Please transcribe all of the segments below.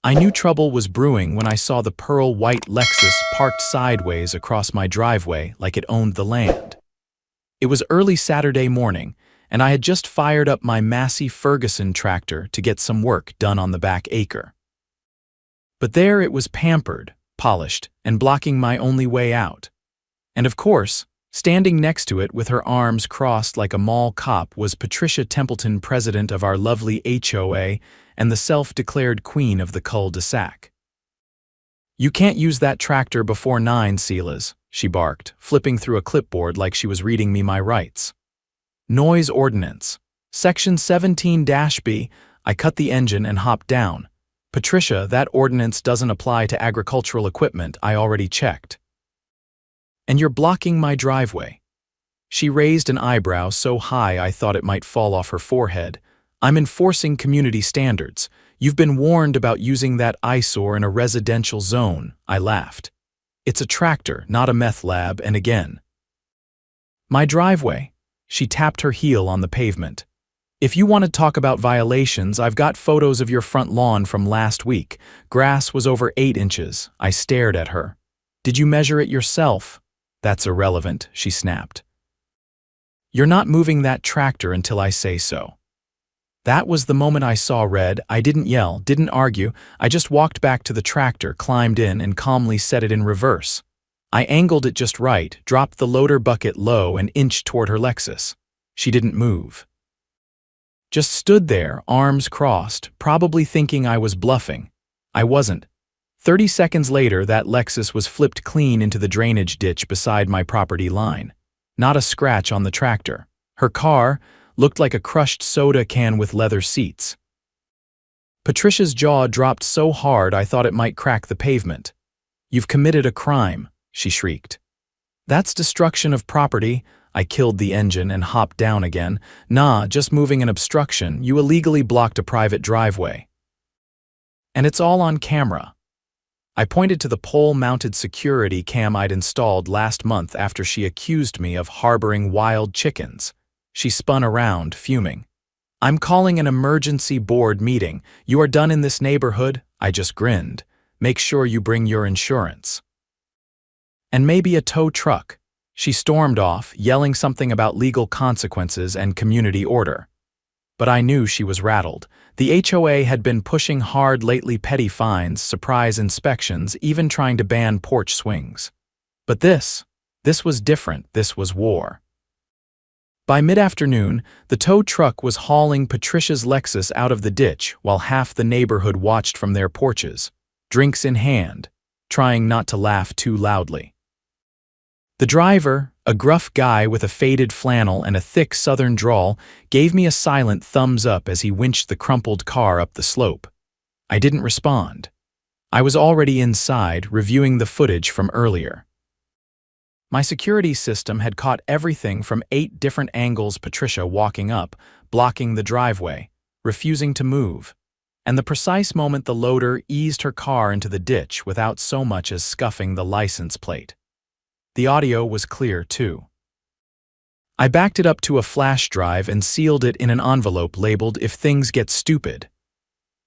I knew trouble was brewing when I saw the pearl-white Lexus parked sideways across my driveway like it owned the land. It was early Saturday morning, and I had just fired up my Massey Ferguson tractor to get some work done on the back acre. But there it was, pampered, polished, and blocking my only way out. And of course, standing next to it with her arms crossed like a mall cop was Patricia Templeton, president of our lovely HOA and the self-declared queen of the cul-de-sac. "You can't use that tractor before 9, Silas," she barked, flipping through a clipboard like she was reading me my rights. "Noise Ordinance. Section 17-B. I cut the engine and hopped down. "Patricia, that ordinance doesn't apply to agricultural equipment. I already checked." "And you're blocking my driveway." She raised an eyebrow so high I thought it might fall off her forehead. "I'm enforcing community standards. You've been warned about using that eyesore in a residential zone," I laughed. "It's a tractor, not a meth lab, and again." "My driveway." She tapped her heel on the pavement. "If you want to talk about violations, I've got photos of your front lawn from last week. Grass was over 8 inches. I stared at her. "Did you measure it yourself?" "That's irrelevant," she snapped. "You're not moving that tractor until I say so." That was the moment I saw red. I didn't yell, didn't argue. I just walked back to the tractor, climbed in, and calmly set it in reverse. I angled it just right, dropped the loader bucket low, and inched toward her Lexus. She didn't move. Just stood there, arms crossed, probably thinking I was bluffing. I wasn't. 30 seconds later, that Lexus was flipped clean into the drainage ditch beside my property line. Not a scratch on the tractor. Her car looked like a crushed soda can with leather seats. Patricia's jaw dropped so hard I thought it might crack the pavement. "You've committed a crime," she shrieked. "That's destruction of property." I killed the engine and hopped down again. "Nah, just moving an obstruction. You illegally blocked a private driveway. And it's all on camera." I pointed to the pole-mounted security cam I'd installed last month after she accused me of harboring wild chickens. She spun around, fuming. "I'm calling an emergency board meeting. You are done in this neighborhood?" I just grinned. "Make sure you bring your insurance. And maybe a tow truck." She stormed off, yelling something about legal consequences and community order. But I knew she was rattled. The HOA had been pushing hard lately: petty fines, surprise inspections, even trying to ban porch swings. But this was different. This was war. By mid-afternoon, the tow truck was hauling Patricia's Lexus out of the ditch while half the neighborhood watched from their porches, drinks in hand, trying not to laugh too loudly. The driver, a gruff guy with a faded flannel and a thick southern drawl, gave me a silent thumbs up as he winched the crumpled car up the slope. I didn't respond. I was already inside, reviewing the footage from earlier. My security system had caught everything from 8 different angles: Patricia walking up, blocking the driveway, refusing to move, and the precise moment the loader eased her car into the ditch without so much as scuffing the license plate. The audio was clear, too. I backed it up to a flash drive and sealed it in an envelope labeled "If Things Get Stupid."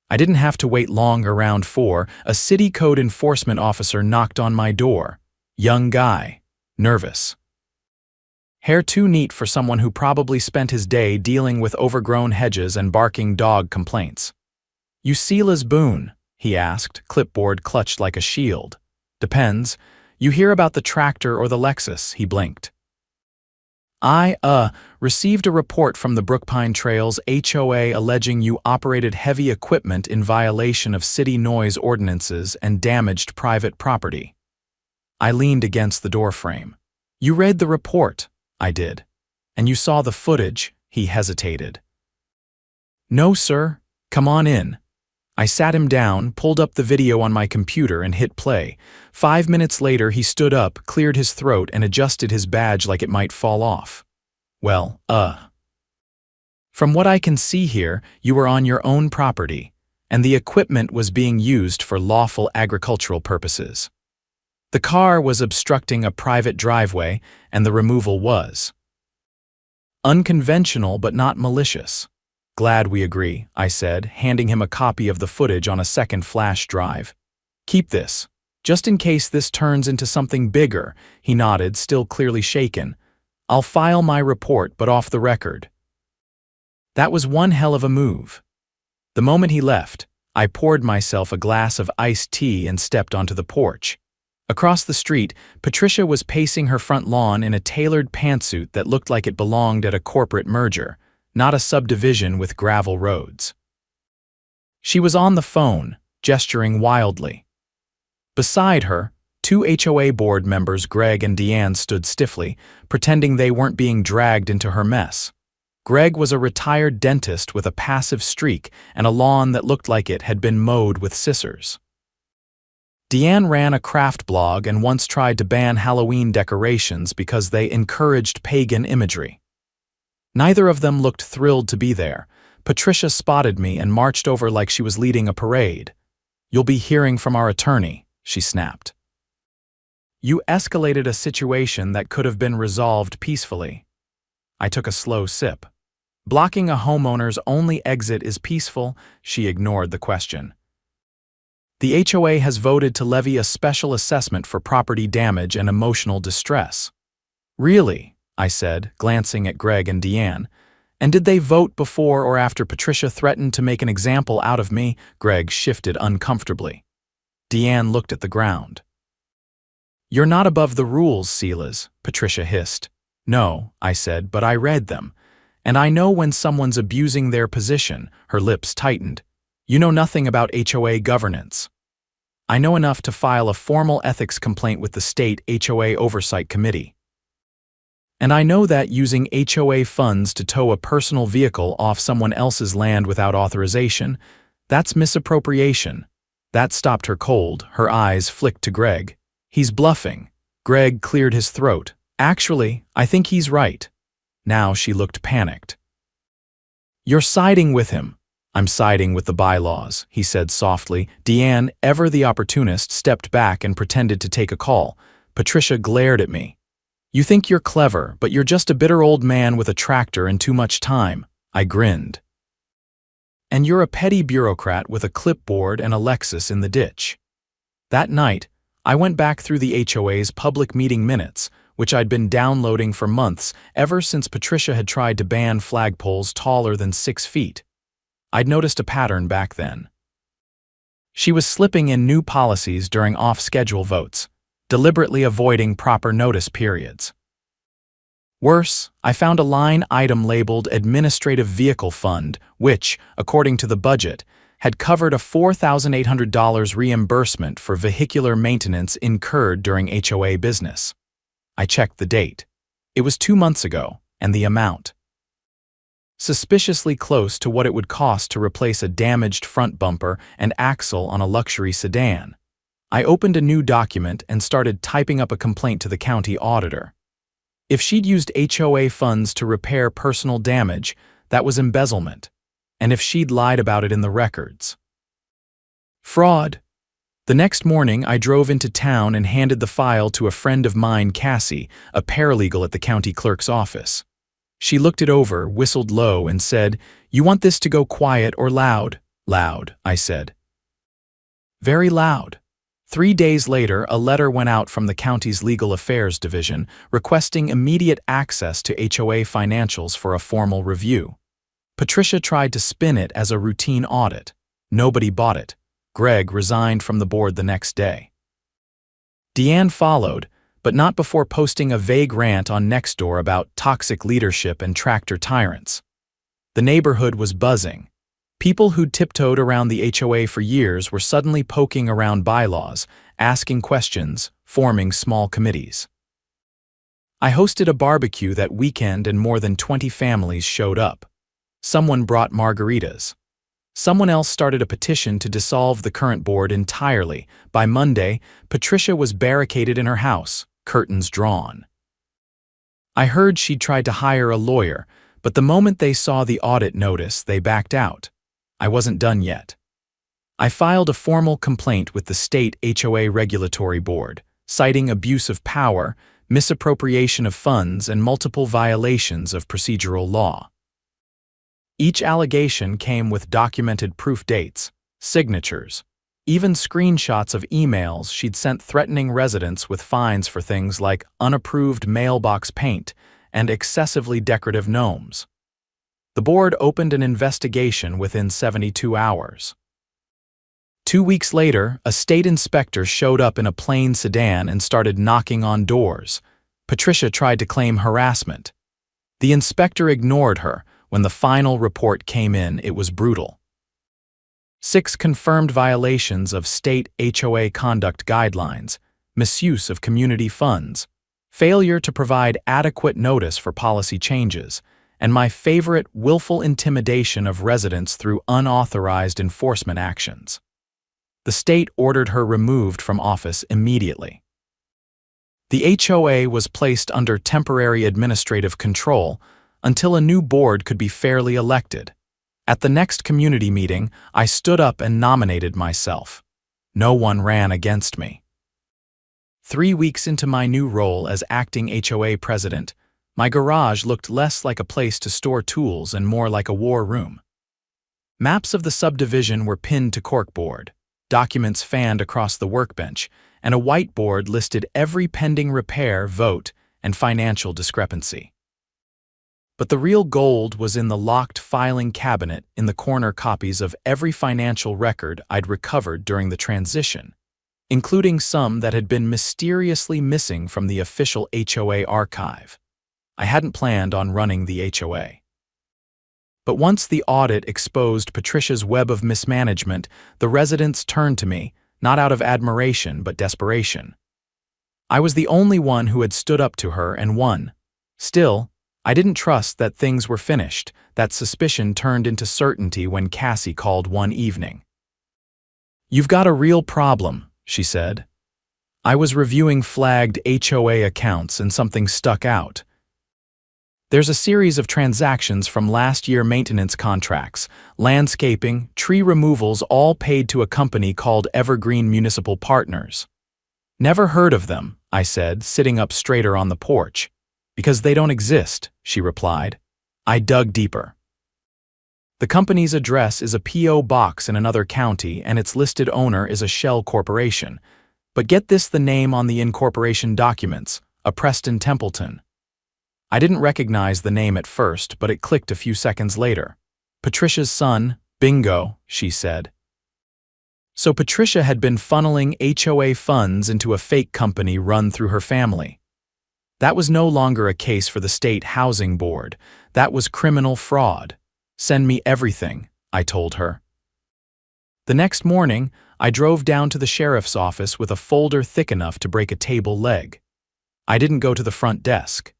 I didn't have to wait long. Around 4, a city code enforcement officer knocked on my door. Young guy. Nervous. Hair too neat for someone who probably spent his day dealing with overgrown hedges and barking dog complaints. "You Silas Boone?" he asked, clipboard clutched like a shield. "Depends. You hear about the tractor or the Lexus?" He blinked. "I, received a report from the Brookpine Trails HOA alleging you operated heavy equipment in violation of city noise ordinances and damaged private property." I leaned against the doorframe. "You read the report?" I did. "And you saw the footage?" He hesitated. "No, sir. Come on in." I sat him down, pulled up the video on my computer, and hit play. 5 minutes later, he stood up, cleared his throat, and adjusted his badge like it might fall off. "Well, from what I can see here, you were on your own property, and the equipment was being used for lawful agricultural purposes. The car was obstructing a private driveway, and the removal was unconventional but not malicious. Glad we agree, I said, handing him a copy of the footage on a second flash drive. Keep this. Just in case this turns into something bigger, he nodded, still clearly shaken. I'll file my report, but off the record. That was one hell of a move. The moment he left, I poured myself a glass of iced tea and stepped onto the porch. Across the street, Patricia was pacing her front lawn in a tailored pantsuit that looked like it belonged at a corporate merger, not a subdivision with gravel roads. She was on the phone, gesturing wildly. Beside her, two HOA board members, Greg and Deanne, stood stiffly, pretending they weren't being dragged into her mess. Greg was a retired dentist with a passive streak and a lawn that looked like it had been mowed with scissors. Deanne ran a craft blog and once tried to ban Halloween decorations because they encouraged pagan imagery. Neither of them looked thrilled to be there. Patricia spotted me and marched over like she was leading a parade. "You'll be hearing from our attorney," she snapped. "You escalated a situation that could have been resolved peacefully." I took a slow sip. "Blocking a homeowner's only exit is peaceful?" She ignored the question. "The HOA has voted to levy a special assessment for property damage and emotional distress." "Really?" I said, glancing at Greg and Deanne. "And did they vote before or after Patricia threatened to make an example out of me?" Greg shifted uncomfortably. Deanne looked at the ground. "You're not above the rules, Silas," Patricia hissed. "No," I said, "but I read them. And I know when someone's abusing their position." Her lips tightened. "You know nothing about HOA governance." "I know enough to file a formal ethics complaint with the state HOA Oversight Committee. And I know that using HOA funds to tow a personal vehicle off someone else's land without authorization, that's misappropriation." That stopped her cold. Her eyes flicked to Greg. "He's bluffing." Greg cleared his throat. "Actually, I think he's right." Now she looked panicked. "You're siding with him." "I'm siding with the bylaws," he said softly. Deanne, ever the opportunist, stepped back and pretended to take a call. Patricia glared at me. "You think you're clever, but you're just a bitter old man with a tractor and too much time." I grinned. "And you're a petty bureaucrat with a clipboard and a Lexus in the ditch." That night, I went back through the HOA's public meeting minutes, which I'd been downloading for months, ever since Patricia had tried to ban flagpoles taller than 6 feet. I'd noticed a pattern back then. She was slipping in new policies during off-schedule votes, deliberately avoiding proper notice periods. Worse, I found a line item labeled Administrative Vehicle Fund, which, according to the budget, had covered a $4,800 reimbursement for vehicular maintenance incurred during HOA business. I checked the date. It was 2 months ago, and the amount suspiciously close to what it would cost to replace a damaged front bumper and axle on a luxury sedan. I opened a new document and started typing up a complaint to the county auditor. If she'd used HOA funds to repair personal damage, that was embezzlement. And if she'd lied about it in the records, fraud. The next morning, I drove into town and handed the file to a friend of mine, Cassie, a paralegal at the county clerk's office. She looked it over, whistled low, and said, "You want this to go quiet or loud?" "Loud," I said. "Very loud." 3 days later, a letter went out from the county's Legal Affairs Division requesting immediate access to HOA financials for a formal review. Patricia tried to spin it as a routine audit. Nobody bought it. Greg resigned from the board the next day. Deanne followed, but not before posting a vague rant on Nextdoor about toxic leadership and tractor tyrants. The neighborhood was buzzing. People who'd tiptoed around the HOA for years were suddenly poking around bylaws, asking questions, forming small committees. I hosted a barbecue that weekend and more than 20 families showed up. Someone brought margaritas. Someone else started a petition to dissolve the current board entirely. By Monday, Patricia was barricaded in her house, curtains drawn. I heard she'd tried to hire a lawyer, but the moment they saw the audit notice, they backed out. I wasn't done yet. I filed a formal complaint with the state HOA Regulatory Board, citing abuse of power, misappropriation of funds, and multiple violations of procedural law. Each allegation came with documented proof dates, signatures, even screenshots of emails she'd sent threatening residents with fines for things like unapproved mailbox paint and excessively decorative gnomes. The board opened an investigation within 72 hours. 2 weeks later, a state inspector showed up in a plain sedan and started knocking on doors. Patricia tried to claim harassment. The inspector ignored her. When the final report came in, it was brutal. 6 confirmed violations of state HOA conduct guidelines, misuse of community funds, failure to provide adequate notice for policy changes, and my favorite, willful intimidation of residents through unauthorized enforcement actions. The state ordered her removed from office immediately. The HOA was placed under temporary administrative control until a new board could be fairly elected. At the next community meeting, I stood up and nominated myself. No one ran against me. 3 weeks into my new role as acting HOA president, my garage looked less like a place to store tools and more like a war room. Maps of the subdivision were pinned to corkboard, documents fanned across the workbench, and a whiteboard listed every pending repair, vote, and financial discrepancy. But the real gold was in the locked filing cabinet in the corner copies of every financial record I'd recovered during the transition, including some that had been mysteriously missing from the official HOA archive. I hadn't planned on running the HOA. But once the audit exposed Patricia's web of mismanagement, the residents turned to me, not out of admiration but desperation. I was the only one who had stood up to her and won. Still, I didn't trust that things were finished. That suspicion turned into certainty when Cassie called one evening. "You've got a real problem," she said. I was reviewing flagged HOA accounts and something stuck out. There's a series of transactions from last year: maintenance contracts, landscaping, tree removals, all paid to a company called Evergreen Municipal Partners. "Never heard of them," I said, sitting up straighter on the porch. "Because they don't exist," she replied. I dug deeper. The company's address is a P.O. box in another county, and its listed owner is a shell corporation. But get this, the name on the incorporation documents, a Preston Templeton. I didn't recognize the name at first, but it clicked a few seconds later. "Patricia's son, bingo," she said. So Patricia had been funneling HOA funds into a fake company run through her family. That was no longer a case for the State Housing Board. That was criminal fraud. "Send me everything," I told her. The next morning, I drove down to the sheriff's office with a folder thick enough to break a table leg. I didn't go to the front desk.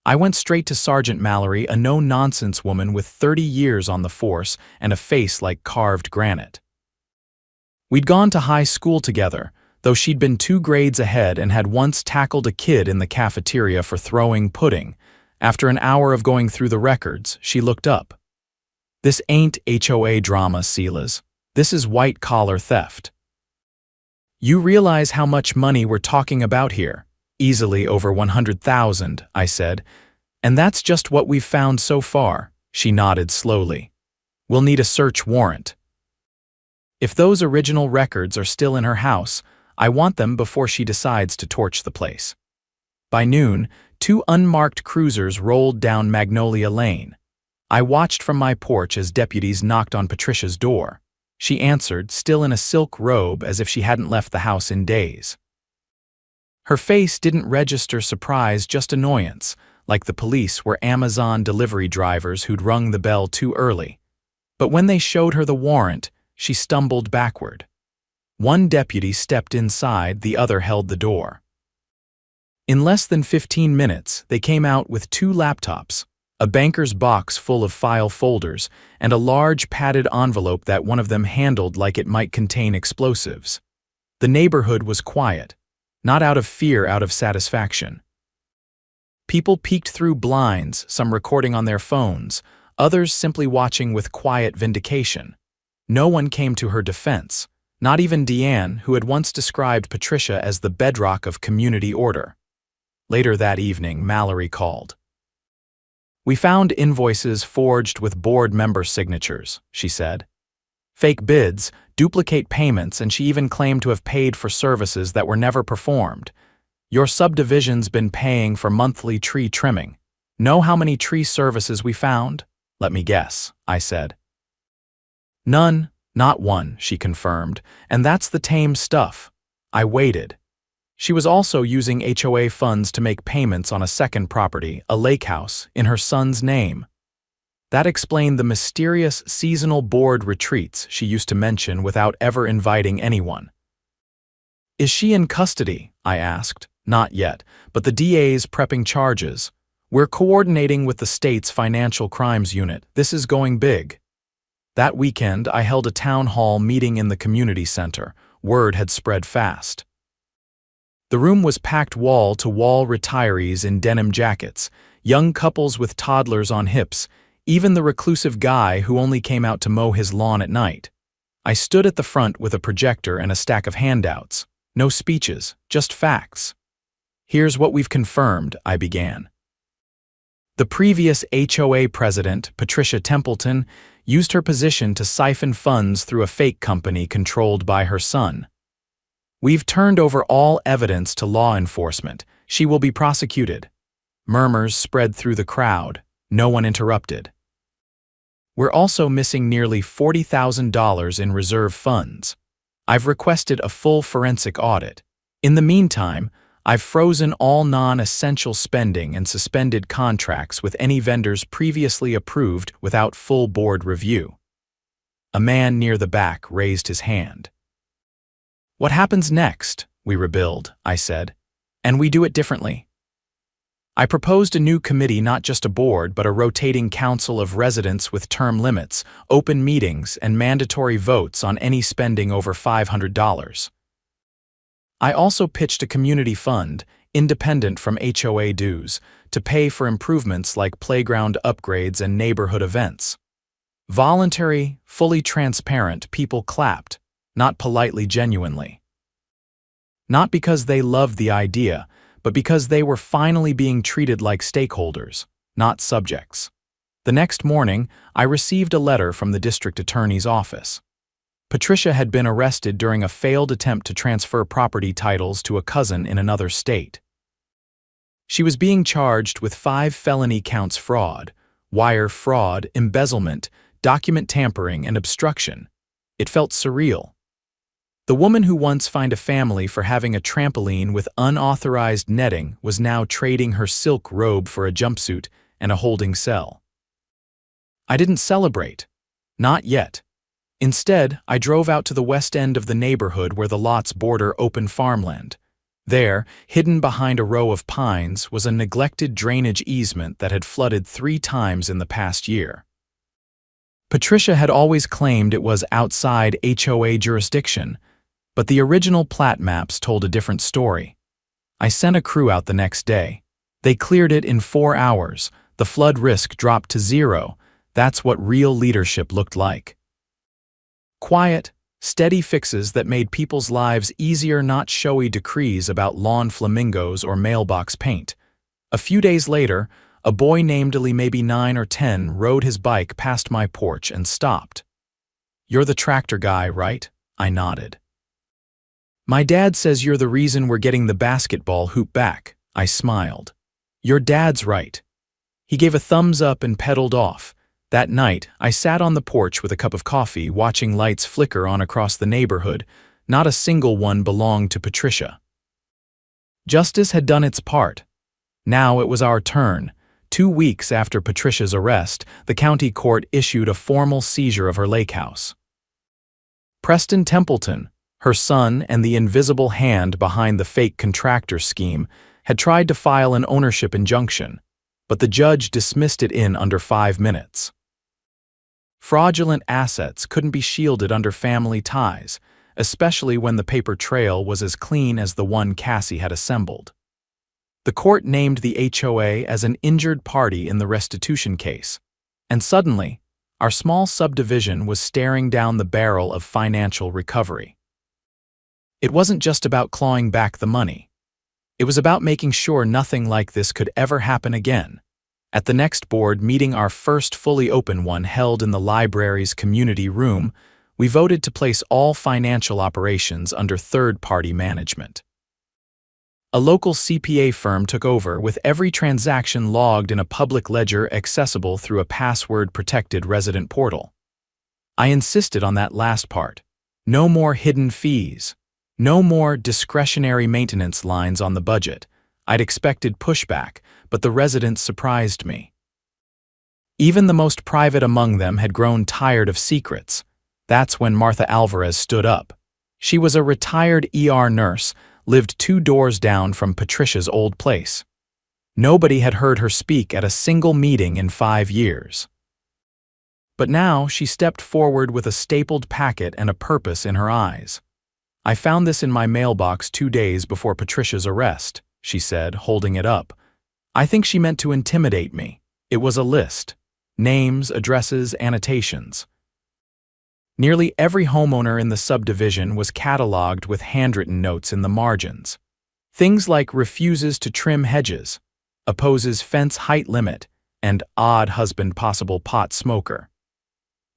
I went straight to Sergeant Mallory, a no-nonsense woman with 30 years on the force and a face like carved granite. We'd gone to high school together, though she'd been 2 grades ahead and had once tackled a kid in the cafeteria for throwing pudding. After an hour of going through the records, she looked up. "This ain't HOA drama, Silas. This is white-collar theft. You realize how much money we're talking about here? Easily over 100,000, I said. "And that's just what we've found so far," she nodded slowly. "We'll need a search warrant. If those original records are still in her house, I want them before she decides to torch the place." By noon, 2 unmarked cruisers rolled down Magnolia Lane. I watched from my porch as deputies knocked on Patricia's door. She answered, still in a silk robe, as if she hadn't left the house in days. Her face didn't register surprise, just annoyance, like the police were Amazon delivery drivers who'd rung the bell too early. But when they showed her the warrant, she stumbled backward. One deputy stepped inside, the other held the door. In less than 15 minutes, they came out with 2 laptops, a banker's box full of file folders, and a large padded envelope that one of them handled like it might contain explosives. The neighborhood was quiet. Not out of fear, out of satisfaction. People peeked through blinds, some recording on their phones, others simply watching with quiet vindication. No one came to her defense, not even Deanne, who had once described Patricia as the bedrock of community order. Later that evening, Mallory called. We found invoices forged with board member signatures, she said. Fake bids, duplicate payments, and she even claimed to have paid for services that were never performed. Your subdivision's been paying for monthly tree trimming. Know how many tree services we found? Let me guess, I said. None, not one, she confirmed, and that's the tame stuff. I waited. She was also using HOA funds to make payments on a second property, a lake house, in her son's name. That explained the mysterious seasonal board retreats she used to mention without ever inviting anyone. Is she in custody? I asked. Not yet, but the DA's prepping charges. We're coordinating with the state's financial crimes unit. This is going big. That weekend, I held a town hall meeting in the community center. Word had spread fast. The room was packed wall-to-wall retirees in denim jackets, young couples with toddlers on hips, even the reclusive guy who only came out to mow his lawn at night. I stood at the front with a projector and a stack of handouts. No speeches, just facts. Here's what we've confirmed, I began. The previous HOA president, Patricia Templeton, used her position to siphon funds through a fake company controlled by her son. We've turned over all evidence to law enforcement. She will be prosecuted. Murmurs spread through the crowd. No one interrupted. We're also missing nearly $40,000 in reserve funds. I've requested a full forensic audit. In the meantime, I've frozen all non-essential spending and suspended contracts with any vendors previously approved without full board review. A man near the back raised his hand. What happens next? We rebuild, I said. And we do it differently. I proposed a new committee, not just a board, but a rotating council of residents with term limits, open meetings, and mandatory votes on any spending over $500. I also pitched a community fund, independent from HOA dues, to pay for improvements like playground upgrades and neighborhood events. Voluntary, fully transparent, people clapped, not politely, genuinely. Not because they loved the idea, but because they were finally being treated like stakeholders, not subjects. The next morning, I received a letter from the district attorney's office. Patricia had been arrested during a failed attempt to transfer property titles to a cousin in another state. She was being charged with 5 felony counts: fraud, wire fraud, embezzlement, document tampering, and obstruction. It felt surreal. The woman who once fined a family for having a trampoline with unauthorized netting was now trading her silk robe for a jumpsuit and a holding cell. I didn't celebrate. Not yet. Instead, I drove out to the west end of the neighborhood where the lots border open farmland. There, hidden behind a row of pines, was a neglected drainage easement that had flooded 3 times in the past year. Patricia had always claimed it was outside HOA jurisdiction, but the original plat maps told a different story. I sent a crew out the next day. They cleared it in 4 hours. The flood risk dropped to 0. That's what real leadership looked like. Quiet, steady fixes that made people's lives easier, not showy decrees about lawn flamingos or mailbox paint. A few days later, a boy named Ali, maybe 9 or 10, rode his bike past my porch and stopped. "You're the tractor guy, right?" I nodded. "My dad says you're the reason we're getting the basketball hoop back." I smiled. "Your dad's right." He gave a thumbs up and pedaled off. That night, I sat on the porch with a cup of coffee, watching lights flicker on across the neighborhood. Not a single one belonged to Patricia. Justice had done its part. Now it was our turn. 2 weeks after Patricia's arrest, the county court issued a formal seizure of her lake house. Preston Templeton, her son and the invisible hand behind the fake contractor scheme, had tried to file an ownership injunction, but the judge dismissed it in under 5 minutes. Fraudulent assets couldn't be shielded under family ties, especially when the paper trail was as clean as the one Cassie had assembled. The court named the HOA as an injured party in the restitution case, and suddenly, our small subdivision was staring down the barrel of financial recovery. It wasn't just about clawing back the money. It was about making sure nothing like this could ever happen again. At the next board meeting, our first fully open one held in the library's community room, we voted to place all financial operations under third-party management. A local CPA firm took over, with every transaction logged in a public ledger accessible through a password-protected resident portal. I insisted on that last part. No more hidden fees. No more discretionary maintenance lines on the budget. I'd expected pushback, but the residents surprised me. Even the most private among them had grown tired of secrets. That's when Martha Alvarez stood up. She was a retired ER nurse, lived 2 doors down from Patricia's old place. Nobody had heard her speak at a single meeting in 5 years. But now she stepped forward with a stapled packet and a purpose in her eyes. "I found this in my mailbox 2 days before Patricia's arrest," she said, holding it up. I think she meant to intimidate me. It was a list. Names, addresses, annotations. Nearly every homeowner in the subdivision was cataloged with handwritten notes in the margins. Things like refuses to trim hedges, opposes fence height limit, and odd husband possible pot smoker.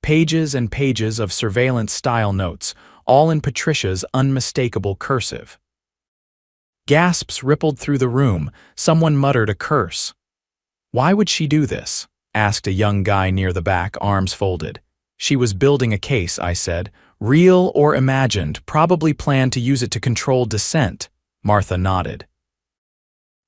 Pages and pages of surveillance-style notes, all in Patricia's unmistakable cursive. Gasps rippled through the room. Someone muttered a curse. "Why would she do this?" asked a young guy near the back, arms folded. "She was building a case," I said. "Real or imagined, probably planned to use it to control dissent." Martha nodded.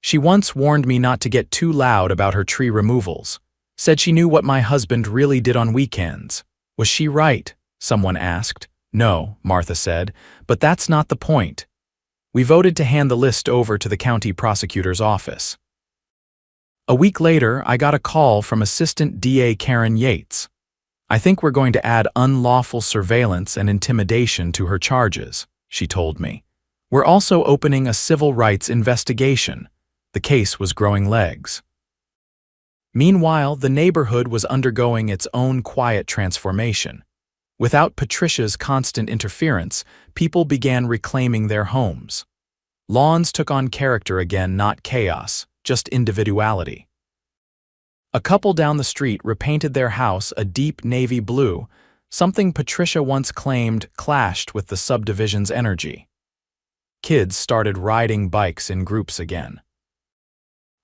"She once warned me not to get too loud about her tree removals. Said she knew what my husband really did on weekends." "Was she right?" someone asked. "No," Martha said, "but that's not the point." We voted to hand the list over to the county prosecutor's office. A week later, I got a call from Assistant DA Karen Yates. "I think we're going to add unlawful surveillance and intimidation to her charges," she told me. "We're also opening a civil rights investigation." The case was growing legs. Meanwhile, the neighborhood was undergoing its own quiet transformation. Without Patricia's constant interference, people began reclaiming their homes. Lawns took on character again, not chaos, just individuality. A couple down the street repainted their house a deep navy blue, something Patricia once claimed clashed with the subdivision's energy. Kids started riding bikes in groups again.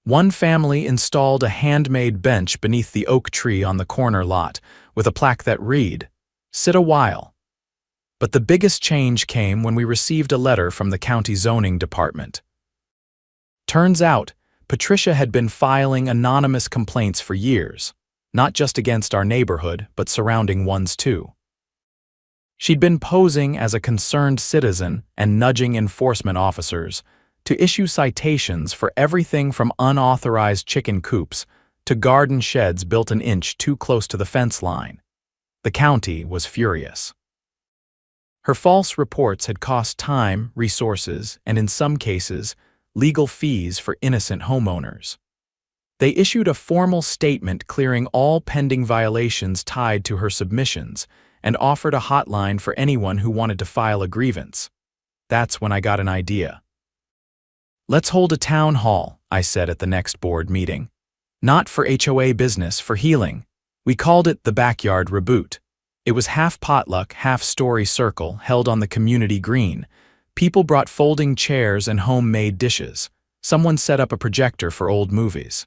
One family installed a handmade bench beneath the oak tree on the corner lot, with a plaque that read, "Sit a while." But the biggest change came when we received a letter from the county zoning department. Turns out, Patricia had been filing anonymous complaints for years, not just against our neighborhood, but surrounding ones too. She'd been posing as a concerned citizen and nudging enforcement officers to issue citations for everything from unauthorized chicken coops to garden sheds built an inch too close to the fence line. The county was furious. Her false reports had cost time, resources, and in some cases, legal fees for innocent homeowners. They issued a formal statement clearing all pending violations tied to her submissions and offered a hotline for anyone who wanted to file a grievance. That's when I got an idea. "Let's hold a town hall," I said at the next board meeting. "Not for HOA business, for healing." We called it the Backyard Reboot. It was half potluck, half story circle, held on the community green. People brought folding chairs and homemade dishes. Someone set up a projector for old movies.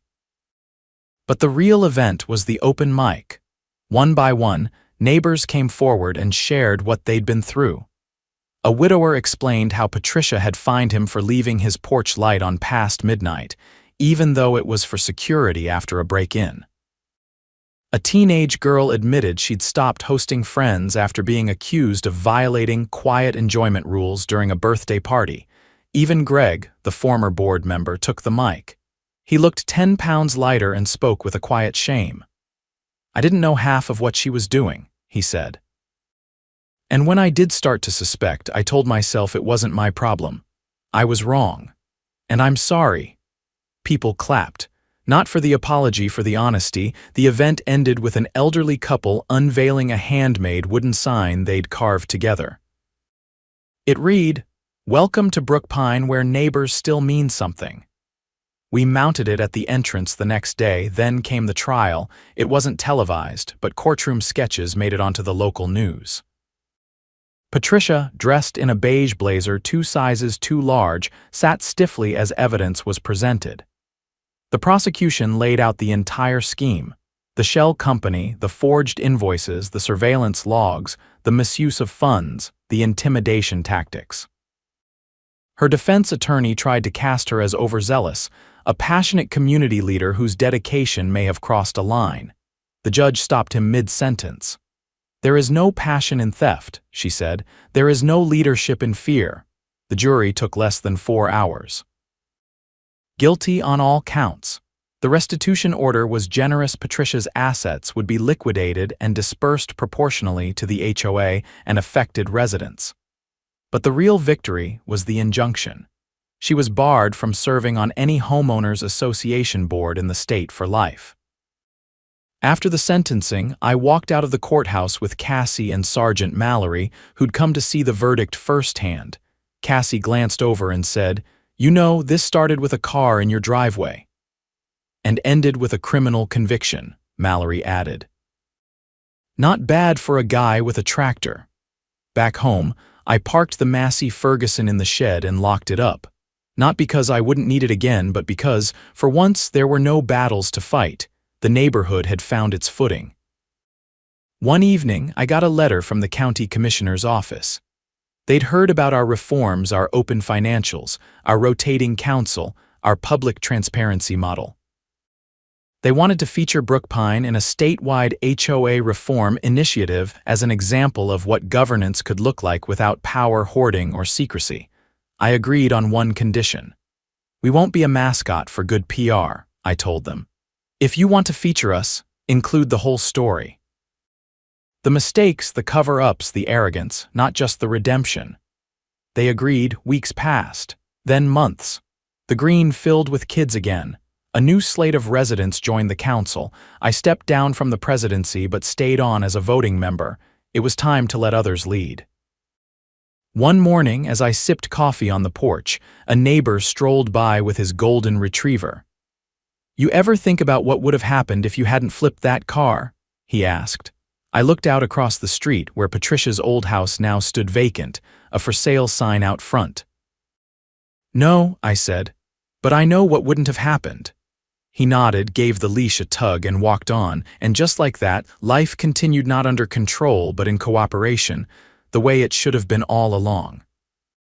But the real event was the open mic. One by one, neighbors came forward and shared what they'd been through. A widower explained how Patricia had fined him for leaving his porch light on past midnight, even though it was for security after a break-in. A teenage girl admitted she'd stopped hosting friends after being accused of violating quiet enjoyment rules during a birthday party. Even Greg, the former board member, took the mic. He looked 10 pounds lighter and spoke with a quiet shame. "I didn't know half of what she was doing," he said. And when I did start to suspect, I told myself it wasn't my problem. I was wrong. And I'm sorry. People clapped. Not for the apology, for the honesty. The event ended with an elderly couple unveiling a handmade wooden sign they'd carved together. It read, "Welcome to Brookpine, where neighbors still mean something." We mounted it at the entrance the next day, then came the trial. It wasn't televised, but courtroom sketches made it onto the local news. Patricia, dressed in a beige blazer 2 sizes too large, sat stiffly as evidence was presented. The prosecution laid out the entire scheme: the shell company, the forged invoices, the surveillance logs, the misuse of funds, the intimidation tactics. Her defense attorney tried to cast her as overzealous, a passionate community leader whose dedication may have crossed a line. The judge stopped him mid-sentence. "There is no passion in theft," she said. "There is no leadership in fear." The jury took less than 4 hours. Guilty on all counts. The restitution order was generous. Patricia's assets would be liquidated and dispersed proportionally to the HOA and affected residents. But the real victory was the injunction. She was barred from serving on any homeowners association board in the state for life. After the sentencing, I walked out of the courthouse with Cassie and Sergeant Mallory, who'd come to see the verdict firsthand. Cassie glanced over and said, "You know, this started with a car in your driveway." "And ended with a criminal conviction," Mallory added. "Not bad for a guy with a tractor." Back home, I parked the Massey Ferguson in the shed and locked it up. Not because I wouldn't need it again, but because, for once, there were no battles to fight. The neighborhood had found its footing. One evening, I got a letter from the county commissioner's office. They'd heard about our reforms, our open financials, our rotating council, our public transparency model. They wanted to feature Brookpine in a statewide HOA reform initiative as an example of what governance could look like without power hoarding or secrecy. I agreed on one condition. "We won't be a mascot for good PR," I told them. "If you want to feature us, include the whole story." The mistakes, the cover-ups, the arrogance, not just the redemption. They agreed. Weeks passed, then months. The green filled with kids again. A new slate of residents joined the council. I stepped down from the presidency but stayed on as a voting member. It was time to let others lead. One morning, as I sipped coffee on the porch, a neighbor strolled by with his golden retriever. "You ever think about what would have happened if you hadn't flipped that car?" he asked. I looked out across the street where Patricia's old house now stood vacant, a for sale sign out front. "No," I said, "but I know what wouldn't have happened." He nodded, gave the leash a tug, and walked on, and just like that, life continued, not under control but in cooperation, the way it should have been all along.